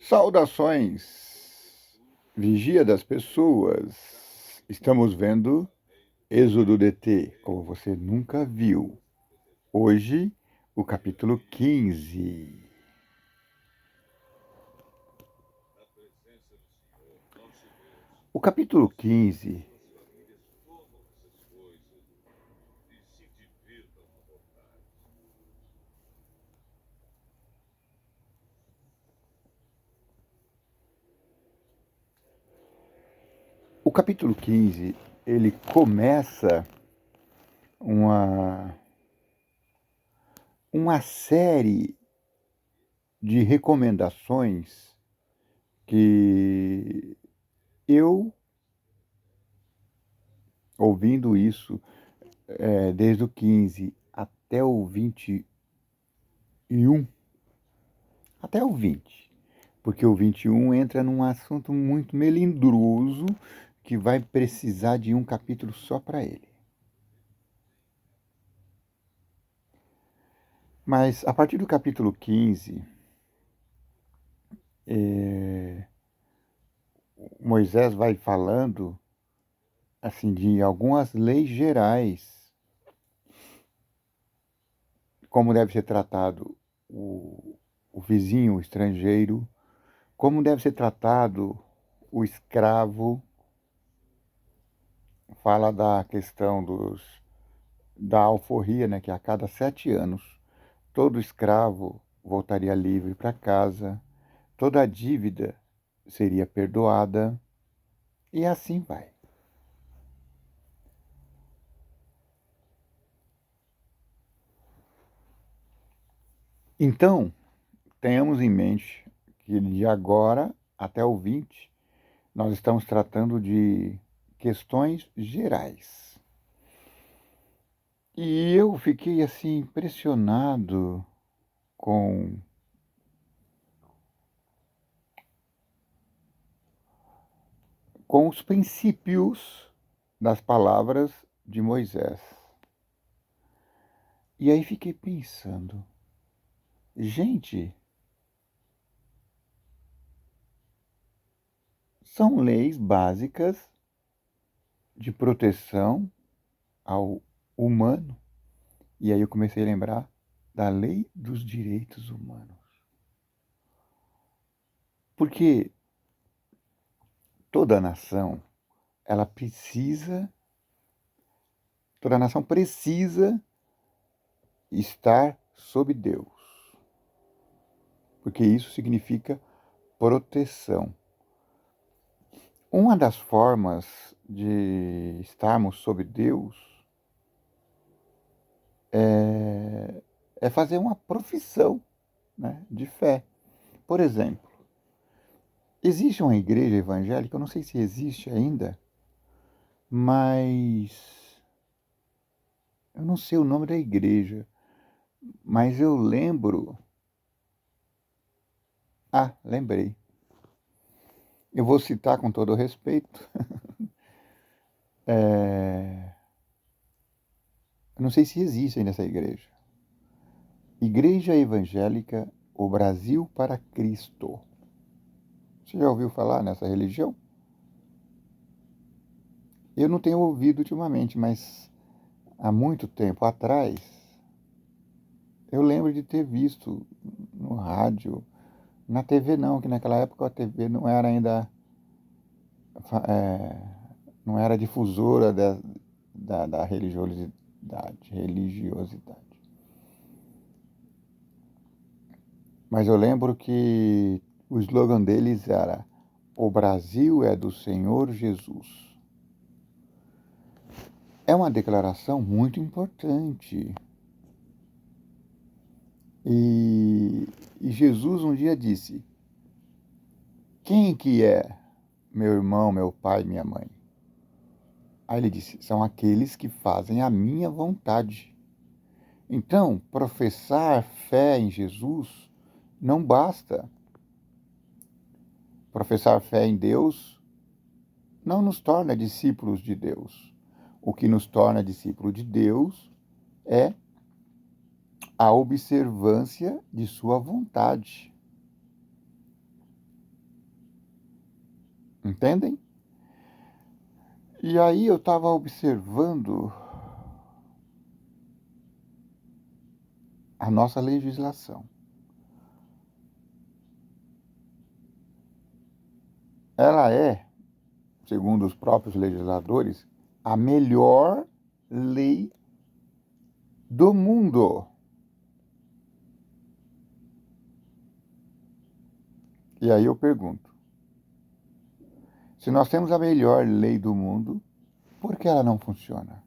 Saudações, vigia das pessoas. Estamos vendo Êxodo DT, como você nunca viu. Hoje, o capítulo 15. O capítulo 15, o capítulo 15, ele começa uma série de recomendações que eu, ouvindo isso, desde o 15 até o 21, até o 20, porque o 21 entra num assunto muito melindroso que vai precisar de um capítulo só para ele. Mas a partir do capítulo 15, Moisés vai falando assim de algumas leis gerais, como deve ser tratado o vizinho, o estrangeiro, como deve ser tratado o escravo, fala da questão da alforria, né, que a cada 7 anos todo escravo voltaria livre para casa, toda a dívida seria perdoada, e assim vai. Então, tenhamos em mente que de agora até o 20, nós estamos tratando de questões gerais. E eu fiquei assim impressionado com os princípios das palavras de Moisés. E aí fiquei pensando, gente, são leis básicas de proteção ao humano. E aí eu comecei a lembrar da lei dos direitos humanos. Porque toda nação, toda nação precisa estar sob Deus. Porque isso significa proteção. Uma das formas de estarmos sob Deus é fazer uma profissão, né, de fé. Por exemplo, existe uma igreja evangélica, eu não sei se existe ainda, mas eu não sei o nome da igreja, mas eu lembro. Ah, lembrei. Eu vou citar com todo o respeito. Eu não sei se existe ainda essa igreja. Igreja Evangélica O Brasil para Cristo. Você já ouviu falar nessa religião? Eu não tenho ouvido ultimamente, mas há muito tempo atrás, eu lembro de ter visto no rádio, na TV não, que naquela época a TV não era ainda, é, não era difusora da religiosidade. Mas eu lembro que o slogan deles era: "O Brasil é do Senhor Jesus". É uma declaração muito importante. E Jesus um dia disse: "Quem que é meu irmão, meu pai, minha mãe?" Aí ele disse: "São aqueles que fazem a minha vontade." Então, professar fé em Jesus não basta. Professar fé em Deus não nos torna discípulos de Deus. O que nos torna discípulo de Deus é a observância de sua vontade. Entendem? E aí eu estava observando a nossa legislação. Ela é, segundo os próprios legisladores, a melhor lei do mundo. E aí eu pergunto, se nós temos a melhor lei do mundo, por que ela não funciona?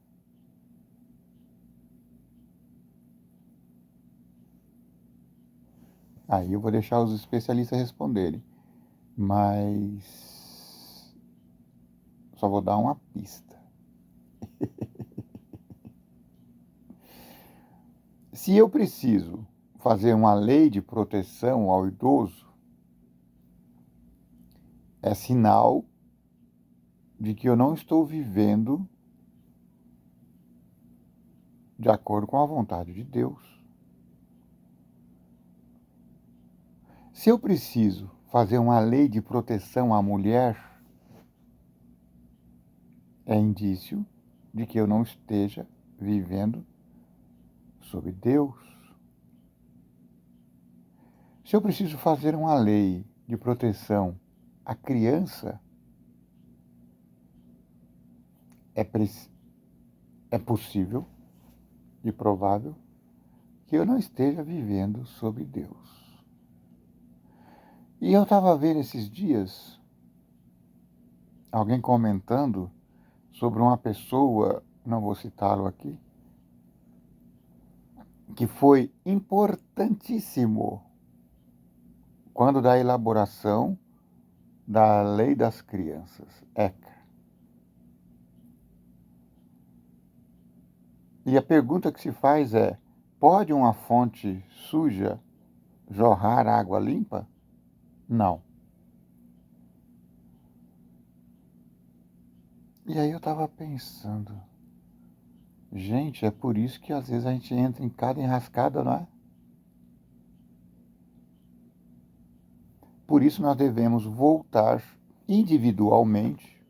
Aí eu vou deixar os especialistas responderem, mas só vou dar uma pista. Se eu preciso fazer uma lei de proteção ao idoso, é sinal de que eu não estou vivendo de acordo com a vontade de Deus. Se eu preciso fazer uma lei de proteção à mulher, é indício de que eu não esteja vivendo sob Deus. Se eu preciso fazer uma lei de proteção à criança, é possível e provável que eu não esteja vivendo sob Deus. E eu estava vendo esses dias alguém comentando sobre uma pessoa, não vou citá-lo aqui, que foi importantíssimo quando da elaboração da Lei das Crianças, ECA. E a pergunta que se faz é: pode uma fonte suja jorrar água limpa? Não. E aí eu estava pensando, gente, é por isso que às vezes a gente entra em cada enrascada, não é? Por isso nós devemos voltar individualmente,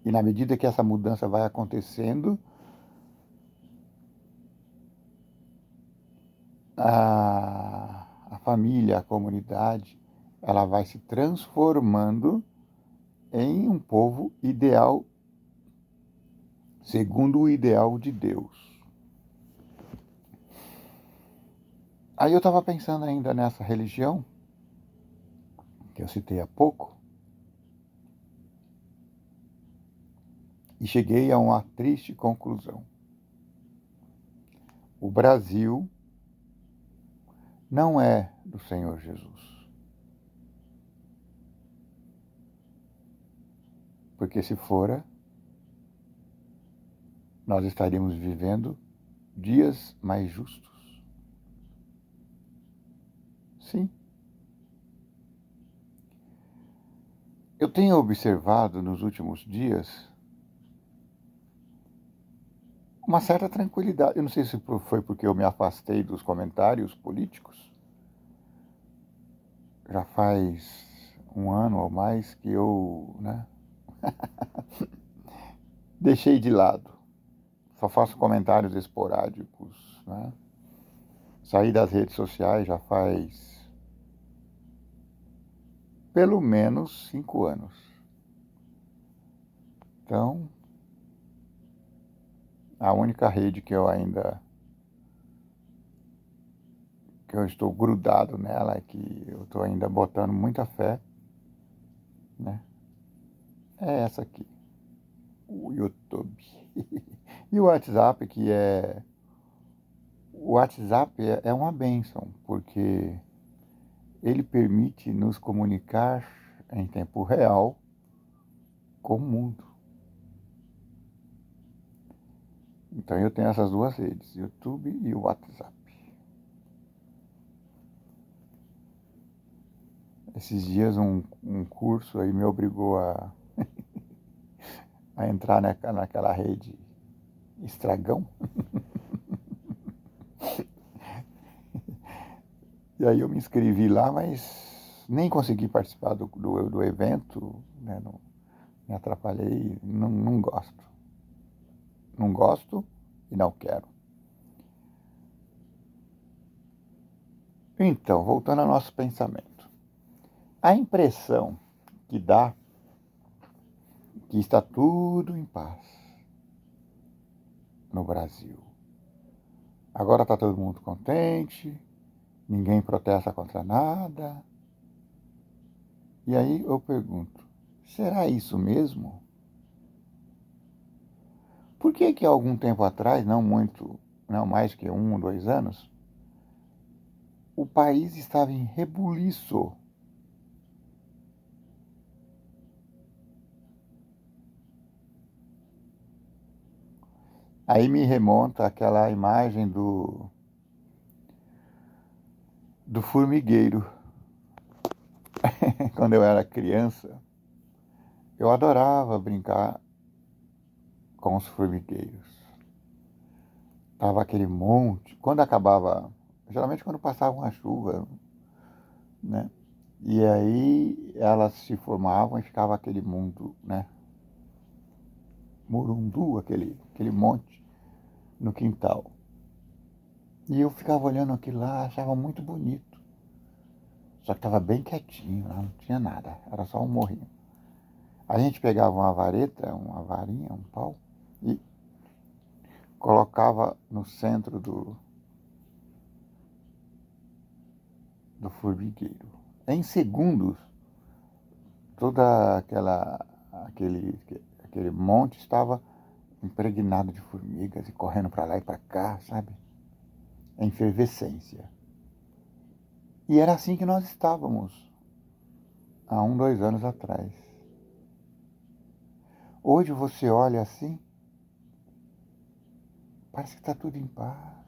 e na medida que essa mudança vai acontecendo, a família, a comunidade, ela vai se transformando em um povo ideal, segundo o ideal de Deus. Aí eu estava pensando ainda nessa religião, que eu citei há pouco, e cheguei a uma triste conclusão. O Brasil não é do Senhor Jesus. Porque se fora, nós estaríamos vivendo dias mais justos. Sim. Eu tenho observado nos últimos dias uma certa tranquilidade. Eu não sei se foi porque eu me afastei dos comentários políticos. Já faz um ano ou mais que eu, deixei de lado. Só faço comentários esporádicos, né? Saí das redes sociais já faz pelo menos 5 anos. Então, a única rede que eu estou grudado nela, é que eu estou ainda botando muita fé, né? É essa aqui, o YouTube. E o WhatsApp, o WhatsApp é uma bênção, porque ele permite nos comunicar em tempo real com o mundo. Então eu tenho essas duas redes, YouTube e o WhatsApp. Esses dias um curso aí me obrigou a entrar naquela rede Estragão. E aí eu me inscrevi lá, mas nem consegui participar do evento, né? Não, me atrapalhei, não gosto. Não gosto e não quero. Então, voltando ao nosso pensamento. A impressão que dá que está tudo em paz no Brasil. Agora está todo mundo contente, ninguém protesta contra nada. E aí eu pergunto, será isso mesmo? Por que que algum tempo atrás, não mais que 1, 2 anos, o país estava em rebuliço? Aí me remonta aquela imagem do formigueiro. Quando eu era criança, eu adorava brincar com os formigueiros. Tava aquele monte. Quando acabava, geralmente quando passava uma chuva, né? E aí elas se formavam e ficava aquele mundo, né? Murundu, aquele monte no quintal. E eu ficava olhando aquilo lá, achava muito bonito. Só que estava bem quietinho, lá não tinha nada, era só um morrinho. A gente pegava uma vareta, uma varinha, um pau, e colocava no centro do formigueiro. Em segundos, toda aquele monte estava impregnado de formigas e correndo para lá e para cá, sabe? Em efervescência. E era assim que nós estávamos há 1, 2 anos atrás. Hoje você olha assim, parece que está tudo em paz.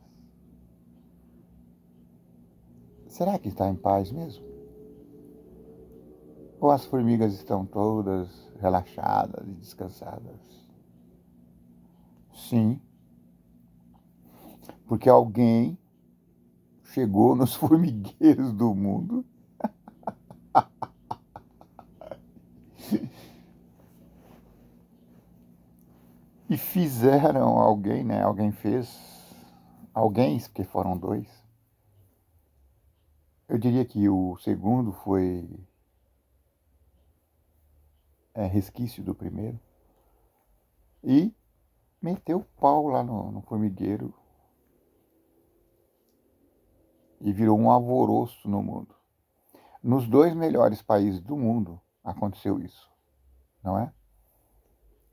Será que está em paz mesmo? Ou as formigas estão todas relaxadas e descansadas? Sim, porque alguém chegou nos formigueiros do mundo e fizeram alguém, né? Alguém fez, alguém, que foram dois. Eu diria que o segundo foi resquício do primeiro. E meteu o pau lá no formigueiro e virou um alvoroço no mundo. Nos 2 melhores países do mundo aconteceu isso, não é?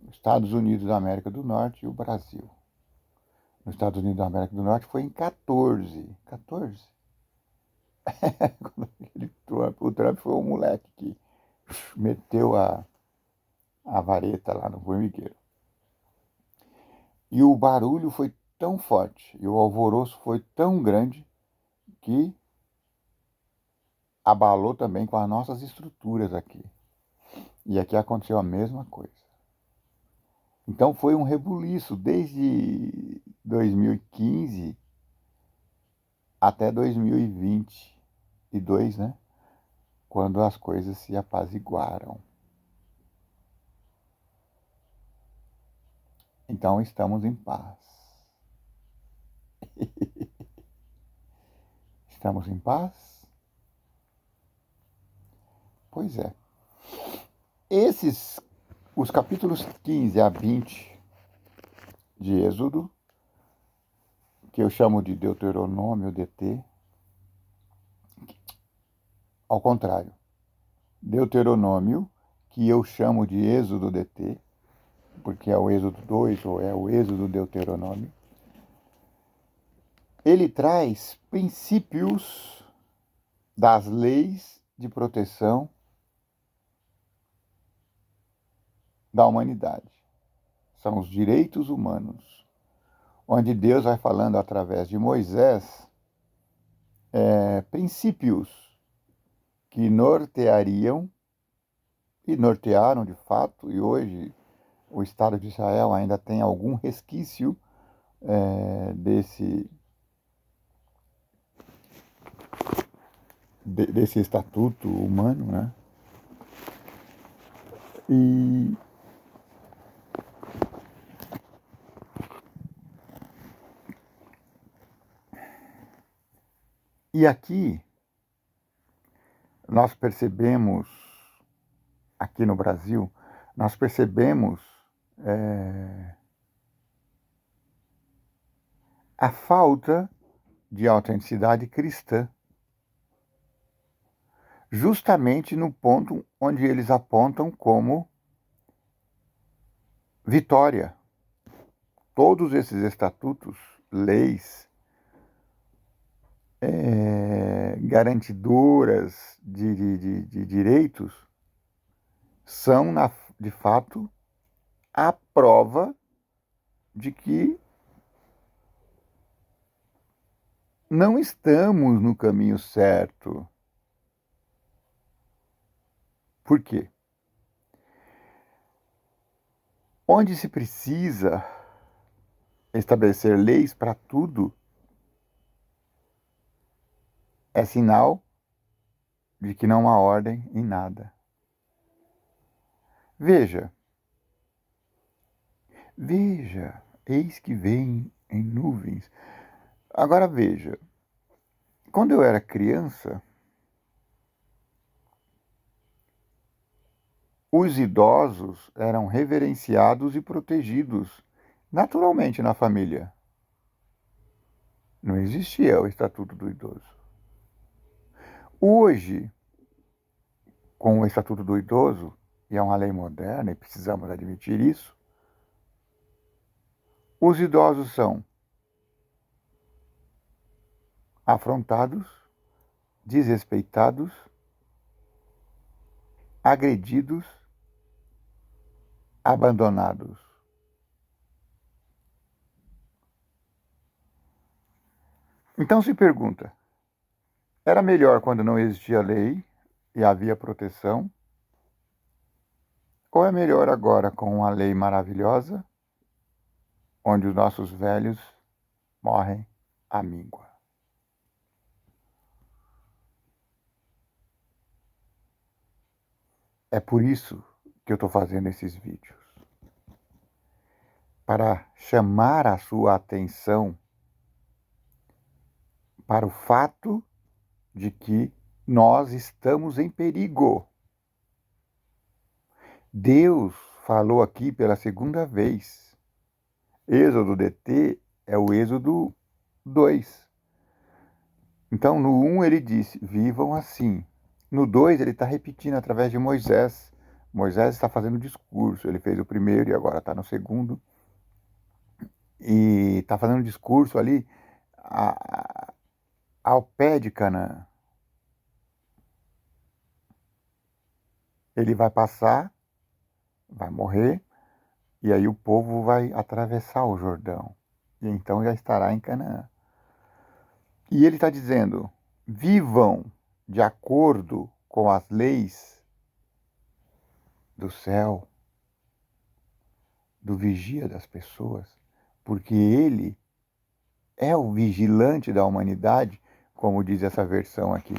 Estados Unidos da América do Norte e o Brasil. Nos Estados Unidos da América do Norte foi em 14. 14? O Trump foi o moleque que meteu a vareta lá no formigueiro. E o barulho foi tão forte e o alvoroço foi tão grande que abalou também com as nossas estruturas aqui. E aqui aconteceu a mesma coisa. Então foi um rebuliço desde 2015 até 2022, né? Quando as coisas se apaziguaram. Então estamos em paz. Estamos em paz? Pois é. Os capítulos 15 a 20 de Êxodo, que eu chamo de Deuteronômio DT, ao contrário, Deuteronômio, que eu chamo de Êxodo DT, porque é o Êxodo 2 ou é o Êxodo Deuteronômio, ele traz princípios das leis de proteção da humanidade. São os direitos humanos, onde Deus vai falando através de Moisés princípios que norteariam e nortearam de fato, e hoje o Estado de Israel ainda tem algum resquício desse estatuto humano, né? E aqui nós percebemos, aqui no Brasil, nós percebemos a falta de autenticidade cristã, justamente no ponto onde eles apontam como vitória. Todos esses estatutos, leis, garantidoras de direitos, são, de fato, a prova de que não estamos no caminho certo. Por quê? Onde se precisa estabelecer leis para tudo, é sinal de que não há ordem em nada. Veja, eis que vem em nuvens. Agora veja, quando eu era criança, os idosos eram reverenciados e protegidos naturalmente na família. Não existia o Estatuto do Idoso. Hoje, com o Estatuto do Idoso, e é uma lei moderna e precisamos admitir isso, os idosos são afrontados, desrespeitados, agredidos, abandonados. Então se pergunta, era melhor quando não existia lei e havia proteção? Ou é melhor agora com uma lei maravilhosa, onde os nossos velhos morrem à míngua? É por isso que eu estou fazendo esses vídeos. Para chamar a sua atenção para o fato de que nós estamos em perigo. Deus falou aqui pela segunda vez. Êxodo DT é o Êxodo 2. Então, no 1 ele disse, vivam assim. No 2 ele está repetindo através de Moisés. Moisés está fazendo discurso. Ele fez o primeiro e agora está no segundo. E está fazendo discurso ali ao pé de Canaã. Ele vai passar, vai morrer, e aí o povo vai atravessar o Jordão. E então já estará em Canaã. E ele está dizendo, vivam de acordo com as leis do céu, do vigia das pessoas, porque ele é o vigilante da humanidade, como diz essa versão aqui.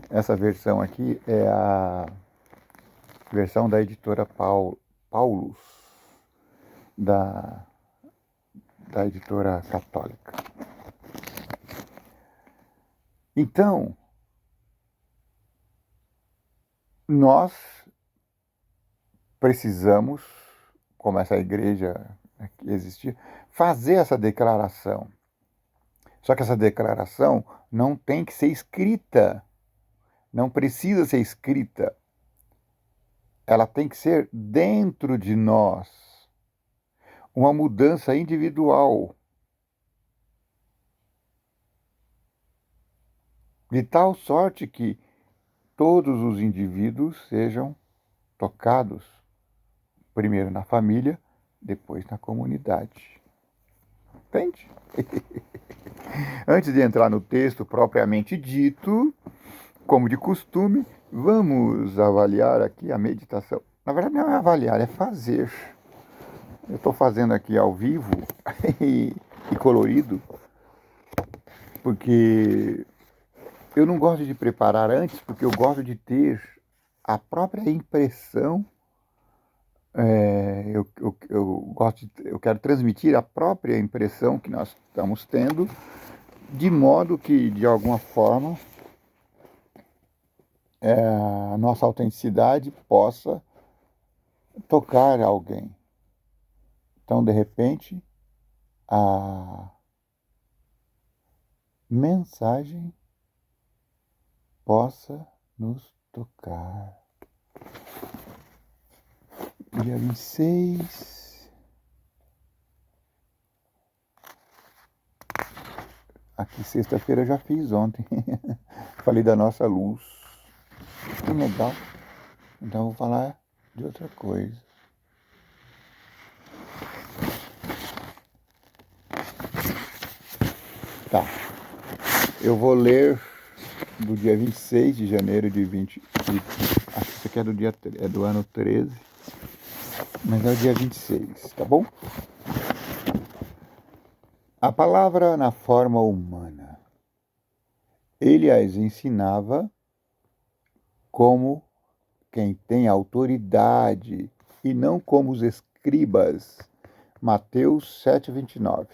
Essa versão aqui é a versão da editora Paulus, da editora católica. Então, nós precisamos, como essa igreja que existia, fazer essa declaração. Só que essa declaração não tem que ser escrita, não precisa ser escrita. Ela tem que ser dentro de nós, uma mudança individual, de tal sorte que todos os indivíduos sejam tocados, primeiro na família, depois na comunidade. Entende? Antes de entrar no texto propriamente dito, como de costume, vamos avaliar aqui a meditação. Na verdade, não é avaliar, é fazer. Eu estou fazendo aqui ao vivo e colorido, porque Eu não gosto de preparar antes, porque eu gosto de ter a própria impressão. Eu quero transmitir a própria impressão que nós estamos tendo, de modo que, de alguma forma, a nossa autenticidade possa tocar alguém. Então, de repente, a mensagem possa nos tocar. Dia 26. Aqui, sexta-feira, já fiz ontem. Falei da nossa luz. Que legal. Então, eu vou falar de outra coisa. Tá. Eu vou ler do dia 26 de janeiro de 20. Acho que isso aqui é do ano 13. Mas é o dia 26, tá bom? A palavra na forma humana. Ele as ensinava como quem tem autoridade e não como os escribas. Mateus 7:29.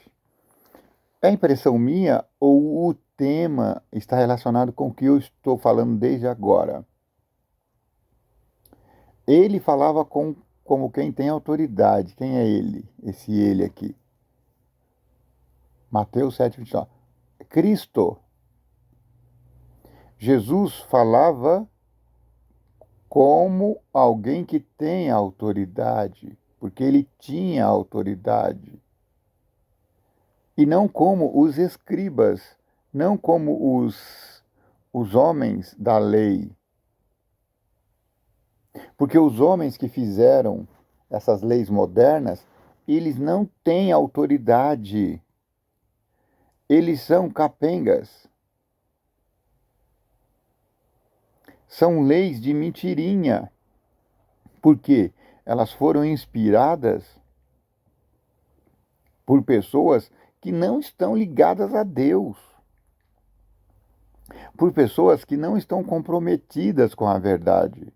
É impressão minha ou o tema está relacionado com o que eu estou falando desde agora? Ele falava como quem tem autoridade. Quem é ele? Esse ele aqui. Mateus 7:29. Cristo. Jesus falava como alguém que tem autoridade, porque ele tinha autoridade. E não como os escribas, não como os homens da lei. Porque os homens que fizeram essas leis modernas, eles não têm autoridade. Eles são capengas. São leis de mentirinha. Porque elas foram inspiradas por pessoas que não estão ligadas a Deus. Por pessoas que não estão comprometidas com a verdade.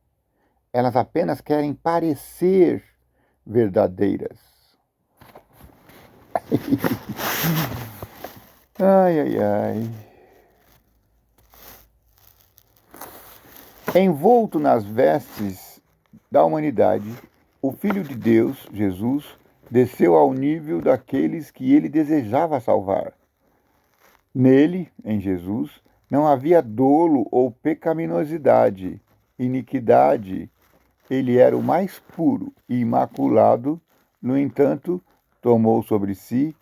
Elas apenas querem parecer verdadeiras. Ai, ai, ai. Envolto nas vestes da humanidade, o Filho de Deus, Jesus, desceu ao nível daqueles que ele desejava salvar. Nele, em Jesus, não havia dolo ou pecaminosidade, iniquidade. Ele era o mais puro e imaculado, no entanto, tomou sobre si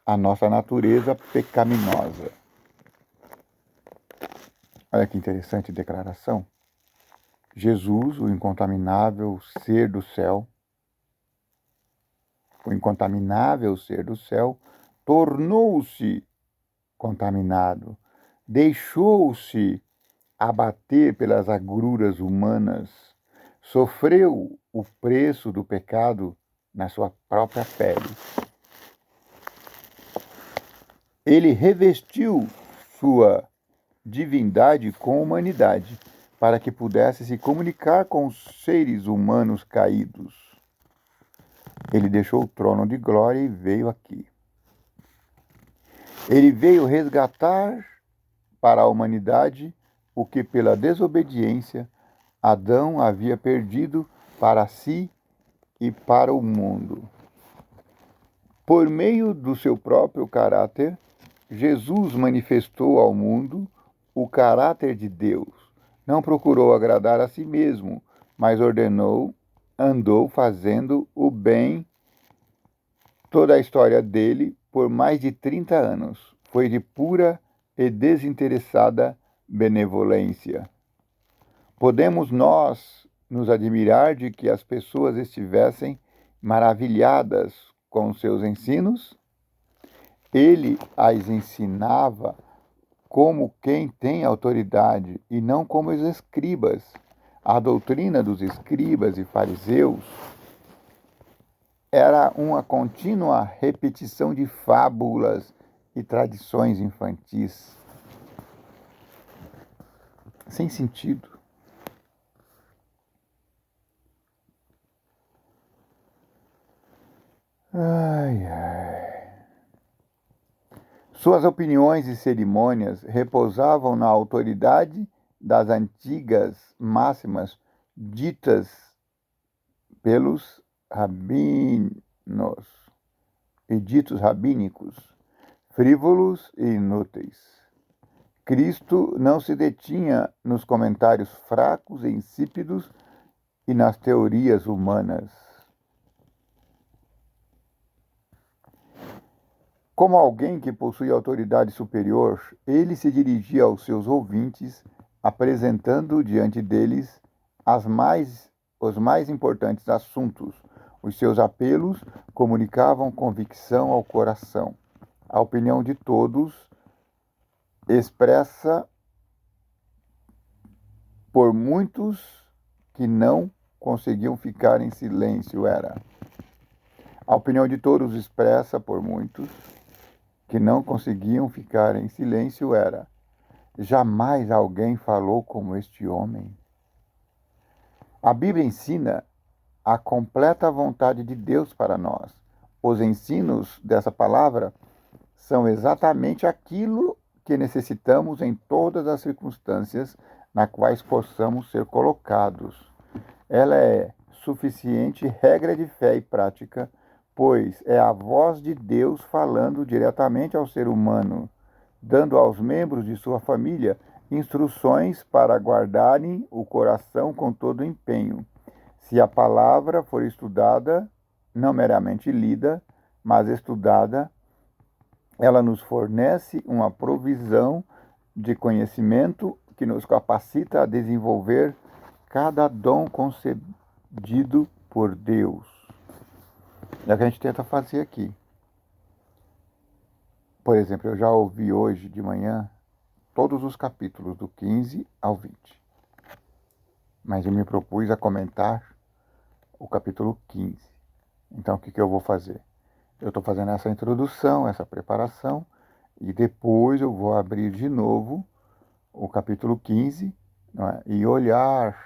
a nossa natureza pecaminosa. Olha que interessante declaração. Jesus, o incontaminável ser do céu, tornou-se contaminado, deixou-se abater pelas agruras humanas, sofreu o preço do pecado na sua própria pele. Ele revestiu sua divindade com humanidade, para que pudesse se comunicar com os seres humanos caídos. Ele deixou o trono de glória e veio aqui. Ele veio resgatar para a humanidade o que pela desobediência Adão havia perdido para si e para o mundo. Por meio do seu próprio caráter, Jesus manifestou ao mundo o caráter de Deus. Não procurou agradar a si mesmo, mas andou fazendo o bem. Toda a história dele, por mais de 30 anos, foi de pura e desinteressada benevolência. Podemos nós nos admirar de que as pessoas estivessem maravilhadas com seus ensinos? Ele as ensinava como quem tem autoridade e não como os escribas. A doutrina dos escribas e fariseus era uma contínua repetição de fábulas e tradições infantis. sem sentido. Ai, ai. Suas opiniões e cerimônias repousavam na autoridade das antigas máximas ditas pelos rabinos e ditos rabínicos, frívolos e inúteis. Cristo não se detinha nos comentários fracos e insípidos e nas teorias humanas. Como alguém que possui autoridade superior, ele se dirigia aos seus ouvintes, apresentando diante deles os mais importantes assuntos. Os seus apelos comunicavam convicção ao coração. A opinião de todos, expressa por muitos que não conseguiam ficar em silêncio, era. A opinião de todos, expressa por muitos que não conseguiam ficar em silêncio, era: jamais alguém falou como este homem. A Bíblia ensina a completa vontade de Deus para nós. Os ensinos dessa palavra são exatamente aquilo que necessitamos em todas as circunstâncias nas quais possamos ser colocados. Ela é suficiente regra de fé e prática, pois é a voz de Deus falando diretamente ao ser humano, dando aos membros de sua família instruções para guardarem o coração com todo empenho. Se a palavra for estudada, não meramente lida, mas estudada, ela nos fornece uma provisão de conhecimento que nos capacita a desenvolver cada dom concedido por Deus. É o que a gente tenta fazer aqui. Por exemplo, eu já ouvi hoje de manhã todos os capítulos do 15 ao 20. Mas eu me propus a comentar o capítulo 15. Então, o que eu vou fazer? Eu estou fazendo essa introdução, essa preparação, e depois eu vou abrir de novo o capítulo 15, não é? E olhar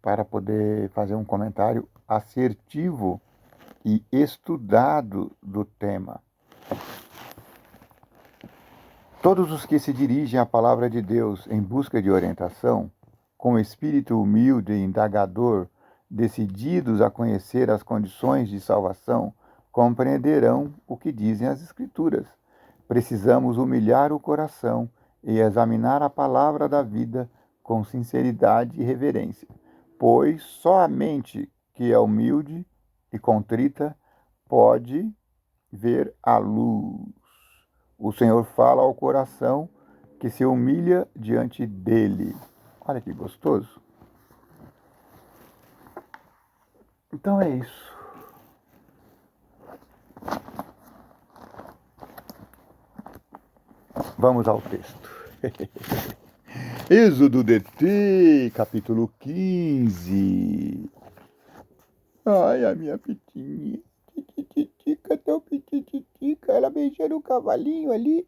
para poder fazer um comentário assertivo e estudado do tema. Todos os que se dirigem à palavra de Deus em busca de orientação, com espírito humilde e indagador, decididos a conhecer as condições de salvação, compreenderão o que dizem as Escrituras. Precisamos humilhar o coração e examinar a palavra da vida com sinceridade e reverência, pois só a mente que é humilde e contrita pode ver a luz. O Senhor fala ao coração que se humilha diante dele. Olha que gostoso. Então é isso. Vamos ao texto. Êxodo DT, capítulo 15. Ai, a minha pitinha. Tititica, tão pititica. Ela beijando o cavalinho ali.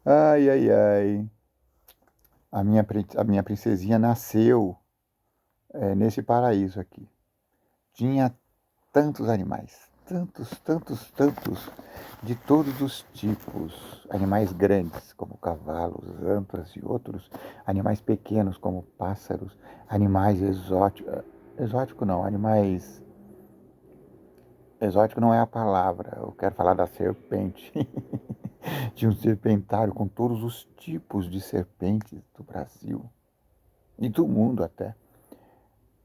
Ai, ai, ai. A minha princesinha nasceu nesse paraíso aqui. Tinha tantos animais. Tantos, de todos os tipos. Animais grandes, como cavalos, antas e outros. Animais pequenos, como pássaros. Animais exóticos. Exótico não, animais... Exótico não é a palavra, eu quero falar da serpente. Tinha um serpentário com todos os tipos de serpentes do Brasil. E do mundo até.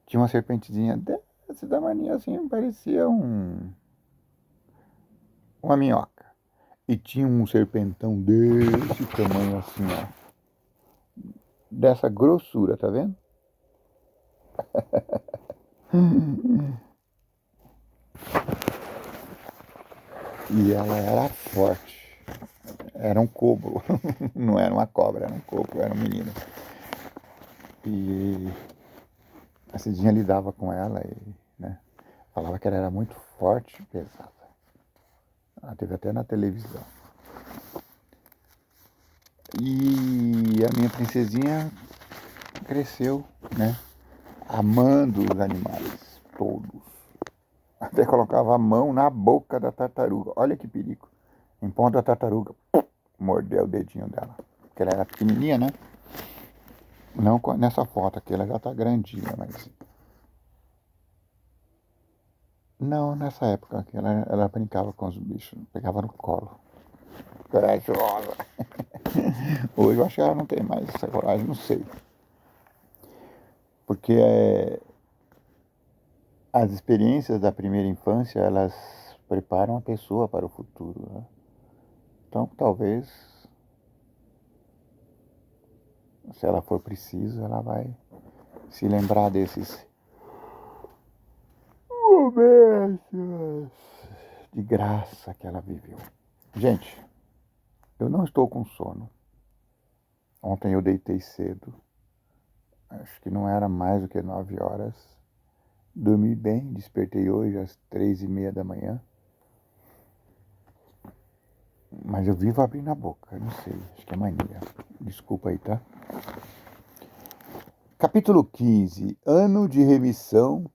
Tinha uma serpentezinha desse tamanho assim, parecia uma minhoca. E tinha um serpentão desse tamanho assim, ó. Dessa grossura, tá vendo? E ela era forte. Era um cobro. Não era uma cobra, era um cobro, era um menino. E a Cidinha lidava com ela e, né, falava que ela era muito forte e pesada. Ela teve até na televisão. E a minha princesinha cresceu, né? Amando os animais, todos. Até colocava a mão na boca da tartaruga. Olha que perigo. Em ponto a tartaruga, mordeu o dedinho dela. Porque ela era pequenininha, né? Não nessa foto aqui, ela já tá grandinha, mas... Não, nessa época aqui, ela brincava com os bichos, pegava no colo. Corajosa. Hoje eu acho que ela não tem mais essa coragem, não sei. Porque as experiências da primeira infância, elas preparam a pessoa para o futuro, né? Então, talvez, se ela for preciso, ela vai se lembrar desses momentos de graça que ela viveu. Gente, eu não estou com sono. Ontem eu deitei cedo. Acho que não era mais do que 9 horas. Dormi bem, despertei hoje às 3:30 da manhã. Mas eu vivo abrindo a boca, não sei, acho que é mania. Desculpa aí, tá? Capítulo 15. Ano de remissão.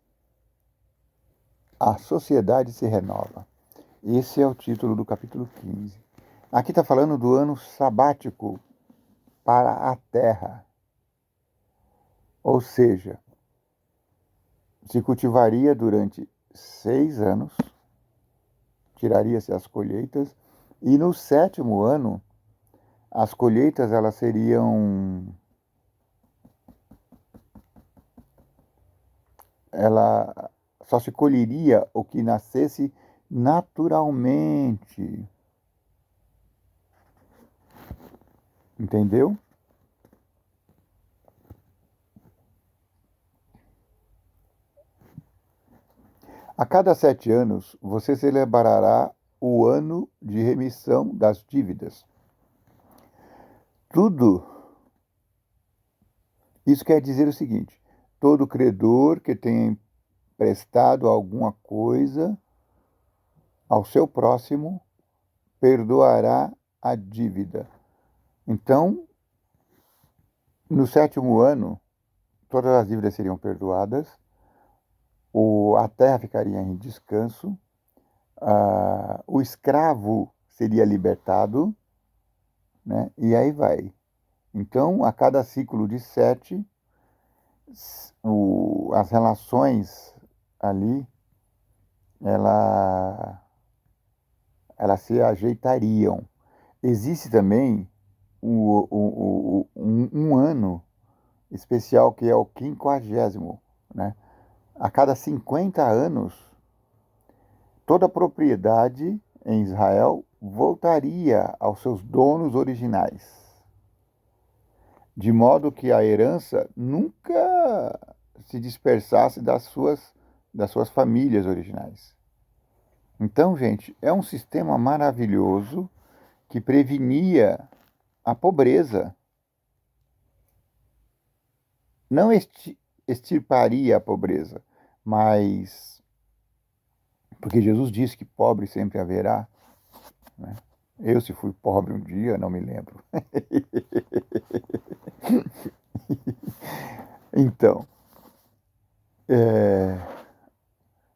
A sociedade se renova. Esse é o título do capítulo 15. Aqui está falando do ano sabático para a terra. Ou seja, se cultivaria durante 6 anos, tiraria-se as colheitas, e no 7º ano, as colheitas elas seriam... Ela só se colheria o que nascesse naturalmente. Entendeu? A cada 7 anos, você celebrará o ano de remissão das dívidas. Tudo isso quer dizer o seguinte: todo credor que tenha emprestado alguma coisa ao seu próximo perdoará a dívida. Então, no 7º ano, todas as dívidas seriam perdoadas, a terra ficaria em descanso, o escravo seria libertado, né? E aí vai. Então, a cada ciclo de 7, as relações ali, elas se ajeitariam. Existe também um ano especial que é o 50º, né? A cada 50 anos, toda a propriedade em Israel voltaria aos seus donos originais, de modo que a herança nunca se dispersasse das suas famílias originais. Então, gente, é um sistema maravilhoso que prevenia a pobreza. Não extirparia a pobreza, mas... Porque Jesus disse que pobre sempre haverá, né? Eu, se fui pobre um dia, não me lembro. Então,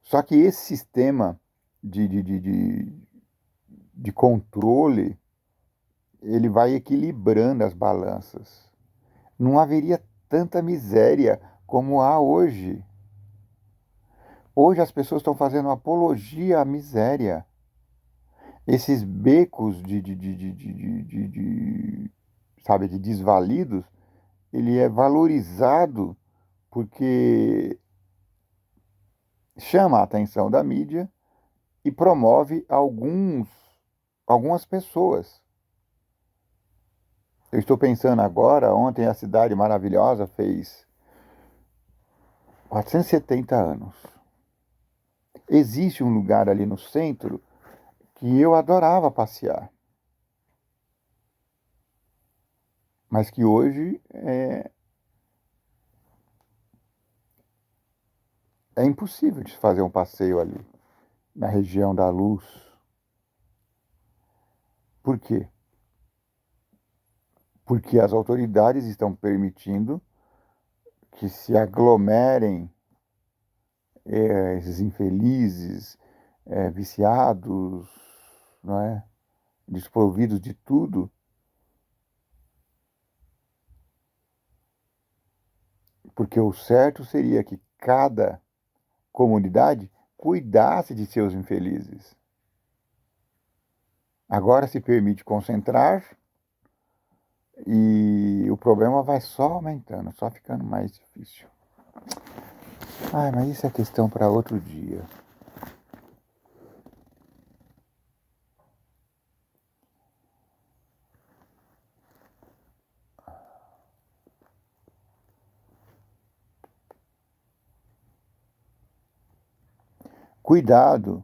só que esse sistema de controle, ele vai equilibrando as balanças. Não haveria tanta miséria como há hoje. Hoje as pessoas estão fazendo apologia à miséria. Esses becos sabe, de desvalidos, ele é valorizado porque chama a atenção da mídia e promove algumas pessoas. Eu estou pensando agora, ontem a Cidade Maravilhosa fez 470 anos. Existe um lugar ali no centro que eu adorava passear, mas que hoje é impossível de fazer um passeio ali, na região da Luz. Por quê? porque as autoridades estão permitindo que se aglomerem esses infelizes, viciados, não é? Desprovidos de tudo, porque o certo seria que cada comunidade cuidasse de seus infelizes. Agora se permite concentrar e o problema vai só aumentando, só ficando mais difícil. Ai, mas isso é questão para outro dia. Cuidado,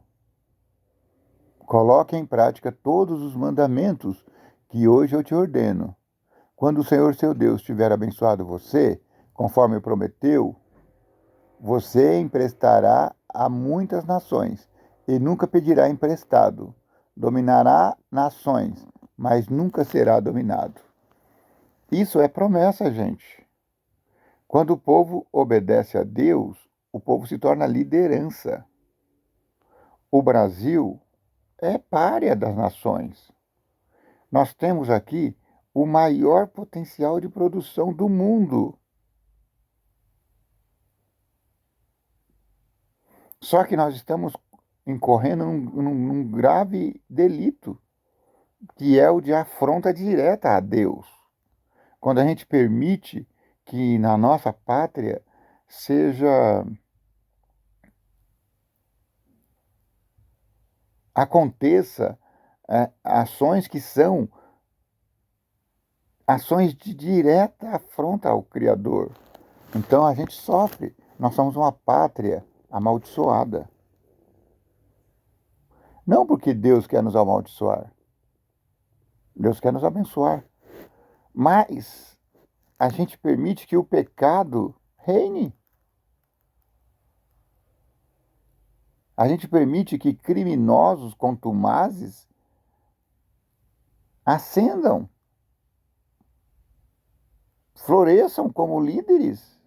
coloque em prática todos os mandamentos que hoje eu te ordeno. Quando o Senhor seu Deus tiver abençoado você, conforme prometeu, você emprestará a muitas nações e nunca pedirá emprestado. Dominará nações, mas nunca será dominado. Isso é promessa, gente. Quando o povo obedece a Deus, o povo se torna liderança. O Brasil é pária das nações. Nós temos aqui o maior potencial de produção do mundo. Só que nós estamos incorrendo num grave delito, que é o de afronta direta a Deus. Quando a gente permite que na nossa pátria aconteça ações que são ações de direta afronta ao Criador. Então a gente sofre. Nós somos uma pátria amaldiçoada. Não porque Deus quer nos amaldiçoar. Deus quer nos abençoar. Mas a gente permite que o pecado reine. A gente permite que criminosos contumazes ascendam, floresçam como líderes.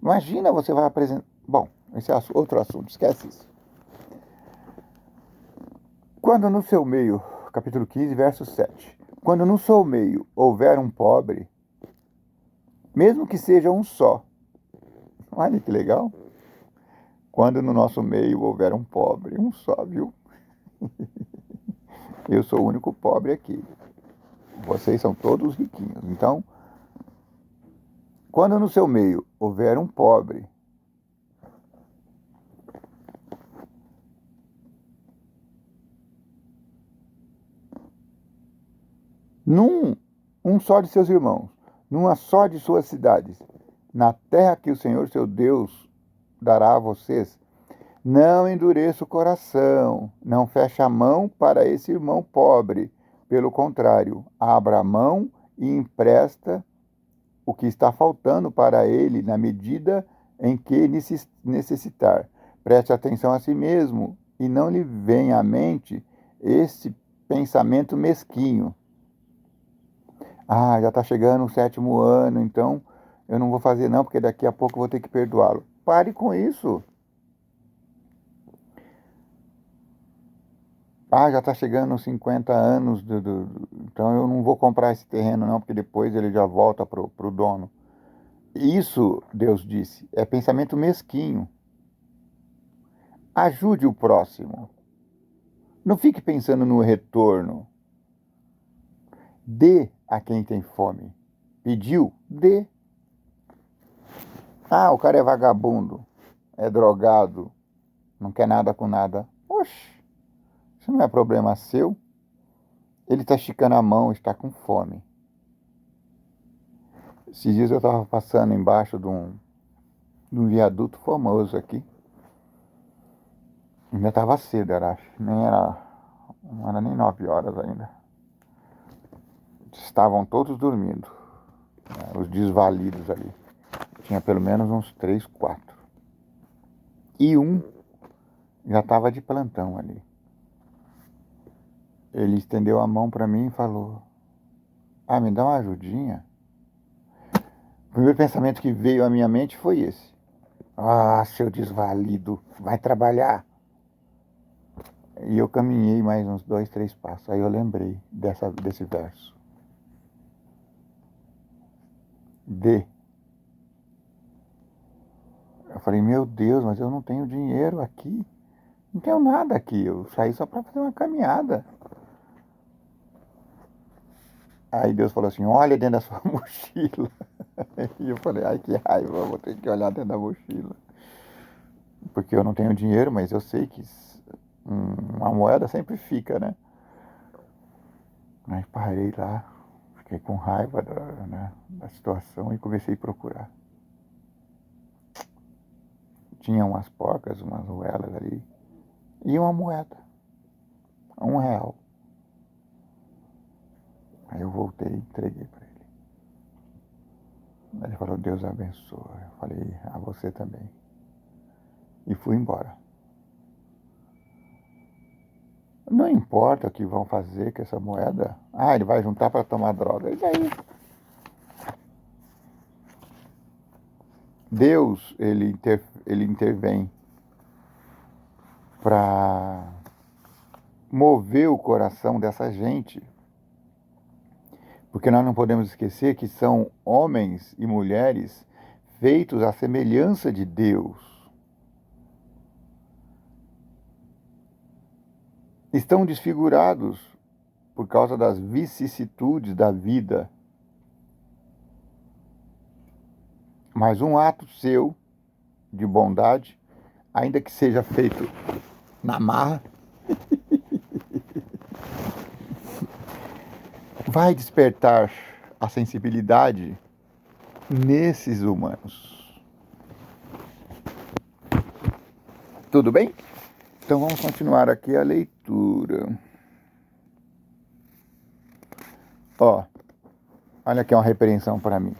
Imagina, você vai apresentar. Bom, esse é outro assunto, esquece isso. Quando no seu meio, capítulo 15, verso 7. Quando no seu meio houver um pobre, mesmo que seja um só, olha que legal. Quando no nosso meio houver um pobre, um só, viu? Eu sou o único pobre aqui. Vocês são todos riquinhos. Então, quando no seu meio houver um pobre, um só de seus irmãos, numa só de suas cidades, na terra que o Senhor seu Deus dará a vocês, não endureça o coração, não feche a mão para esse irmão pobre. Pelo contrário, abra a mão e empresta o que está faltando para ele na medida em que necessitar. Preste atenção a si mesmo e não lhe venha à mente esse pensamento mesquinho. Ah, já está chegando o 7º ano, então eu não vou fazer não, porque daqui a pouco eu vou ter que perdoá-lo. Pare com isso. Ah, já está chegando os 50 anos, então eu não vou comprar esse terreno não, porque depois ele já volta pro dono. Isso, Deus disse, é pensamento mesquinho. Ajude o próximo. Não fique pensando no retorno. Dê a quem tem fome. Pediu? Dê. Ah, o cara é vagabundo, é drogado, não quer nada com nada. Oxe, isso não é problema seu. Ele está esticando a mão, está com fome. Esses dias eu estava passando embaixo de um viaduto famoso aqui. Ainda estava cedo, não era nem 9 horas ainda. Estavam todos dormindo, né, os desvalidos ali. Tinha pelo menos uns 3, 4. E um já estava de plantão ali. Ele estendeu a mão para mim e falou: Ah, me dá uma ajudinha. O primeiro pensamento que veio à minha mente foi esse. Ah, seu desvalido, vai trabalhar. E eu caminhei mais uns 2, 3 passos. Aí eu lembrei desse verso. D. Eu falei, meu Deus, mas eu não tenho dinheiro aqui. Não tenho nada aqui. Eu saí só para fazer uma caminhada. Aí Deus falou assim, olha dentro da sua mochila. E eu falei, ai que raiva, vou ter que olhar dentro da mochila. Porque eu não tenho dinheiro, mas eu sei que uma moeda sempre fica, né? Aí parei lá, fiquei com raiva da situação e comecei a procurar. Tinha umas porcas, umas moedas ali. E uma moeda. R$ 1. Aí eu voltei e entreguei para ele. Ele falou, Deus abençoe. Eu falei, a você também. E fui embora. Não importa o que vão fazer com essa moeda. Ah, ele vai juntar para tomar droga. E daí? Deus, ele intervém para mover o coração dessa gente. Porque nós não podemos esquecer que são homens e mulheres feitos à semelhança de Deus. Estão desfigurados por causa das vicissitudes da vida. Mas um ato seu de bondade, ainda que seja feito na marra, vai despertar a sensibilidade nesses humanos. Tudo bem? Então vamos continuar aqui a leitura. Ó, olha aqui uma repreensão para mim.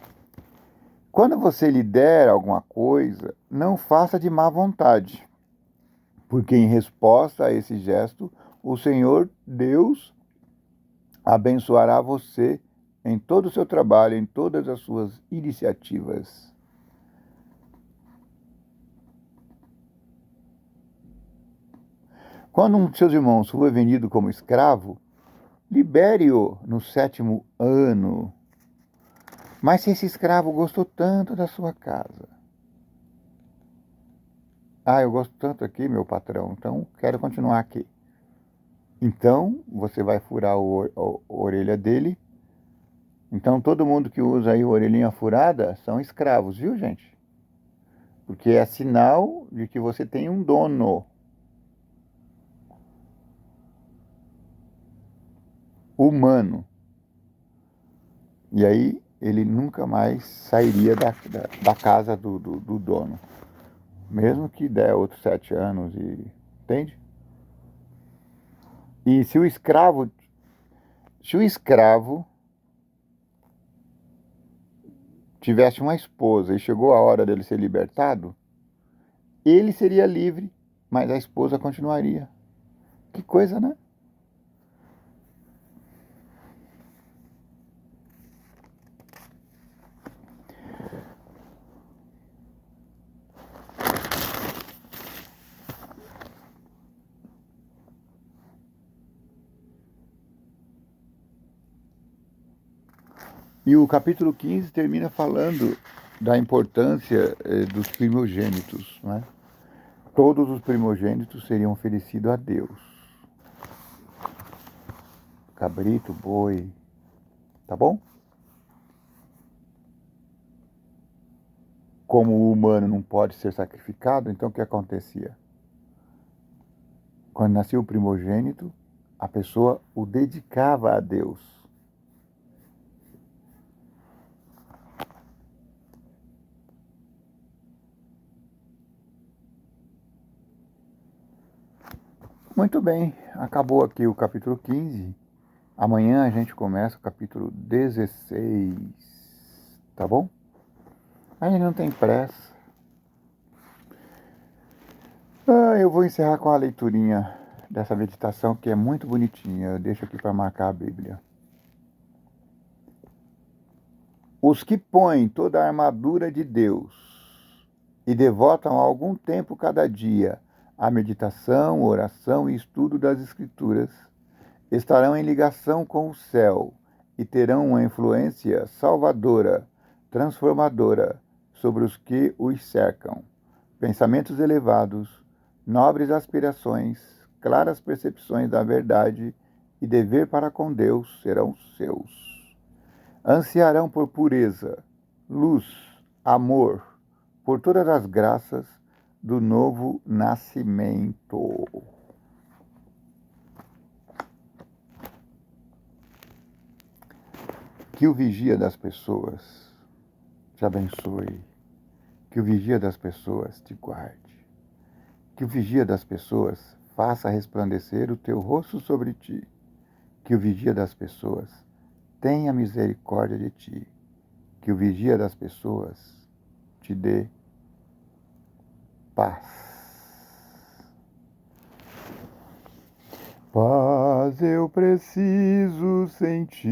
Quando você lhe der alguma coisa, não faça de má vontade, porque em resposta a esse gesto, o Senhor Deus abençoará você em todo o seu trabalho, em todas as suas iniciativas. Quando um de seus irmãos for vendido como escravo, libere-o no 7º ano. Mas se esse escravo gostou tanto da sua casa, eu gosto tanto aqui, meu patrão, então quero continuar aqui. Então, você vai furar a orelha dele. Então, todo mundo que usa aí orelhinha furada são escravos, viu, gente? Porque é sinal de que você tem um dono. Humano. E aí, ele nunca mais sairia da casa do dono. Mesmo que der outros 7 anos, entende? E se o escravo tivesse uma esposa e chegou a hora dele ser libertado, ele seria livre, mas a esposa continuaria. Que coisa, né? E o capítulo 15 termina falando da importância dos primogênitos, né? Todos os primogênitos seriam oferecidos a Deus. Cabrito, boi, tá bom? Como o humano não pode ser sacrificado, então o que acontecia? Quando nascia o primogênito, a pessoa o dedicava a Deus. Muito bem, acabou aqui o capítulo 15. Amanhã a gente começa o capítulo 16, tá bom? A gente não tem pressa. Eu vou encerrar com a leiturinha dessa meditação que é muito bonitinha. Eu deixo aqui para marcar a Bíblia. Os que põem toda a armadura de Deus e devotam algum tempo cada dia à meditação, oração e estudo das Escrituras, estarão em ligação com o céu e terão uma influência salvadora, transformadora sobre os que os cercam. Pensamentos elevados, nobres aspirações, claras percepções da verdade e dever para com Deus serão seus. Ansiarão por pureza, luz, amor, por todas as graças do novo nascimento. Que o vigia das pessoas te abençoe. Que o vigia das pessoas te guarde. Que o vigia das pessoas faça resplandecer o teu rosto sobre ti. Que o vigia das pessoas tenha misericórdia de ti. Que o vigia das pessoas te dê paz. Paz eu preciso sentir